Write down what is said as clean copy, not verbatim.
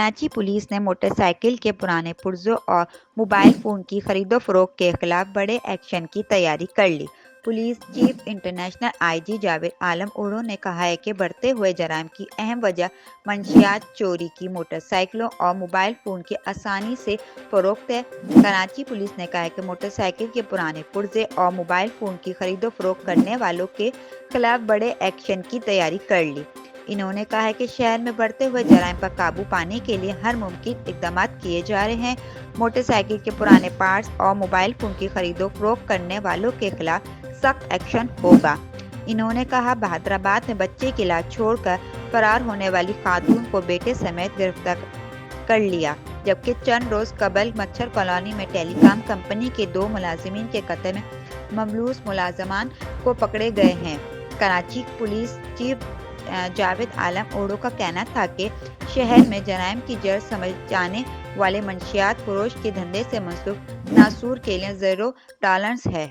Karachi police ने motorcycle के पुराने पुर्जों और मोबाइल फ़ोन की खरीदो फरोख्त के खिलाफ बड़े एक्शन की तैयारी कर ली। Police chief international IG Javed Alam ओरो ने कहा है कि बढ़ते हुए जराइम की अहम वजह मंशियात चोरी की मोटरसाइकिलों और मोबाइल फ़ोन की आसानी से फरोख्त है। कराची पुलिस ने कहा है कि मोटरसाइकिल के पुराने पुर्जे और मोबाइल फ़ोन की खरीदो फरोख्त करने वालों के खिलाफ बड़े एक्शन की तैयारी कर ली। इन्होंने कहा है कि शहर में बढ़ते हुए जराइम पर काबू पाने के लिए हर मुमकिन इक़दाम किए जा रहे हैं। मोटरसाइकिल के पुराने पार्ट्स और मोबाइल फ़ोन की खरीदो फरोख्त करने वालों के खिलाफ सख्त एक्शन होगा। इन्होंने कहा, हैदराबाद में बच्चे की लाश छोड़कर फरार होने वाली खातून को बेटे समेत गिरफ्तार कर लिया, जबकि चंद रोज कबल मच्छर कॉलोनी में टेलीकॉम कंपनी के 2 मुलाजिमीन के कत्ल में मलबूस मुलाजमान को पकड़े गए हैं। कराची पुलिस चीफ जावेद आलम ओरो का कहना था कि शहर में जराइम की जड़ समझ जाने वाले मंशियात फरोश के धंधे से मंसूब नासूर के लिए ज़ीरो टॉलरेंस है।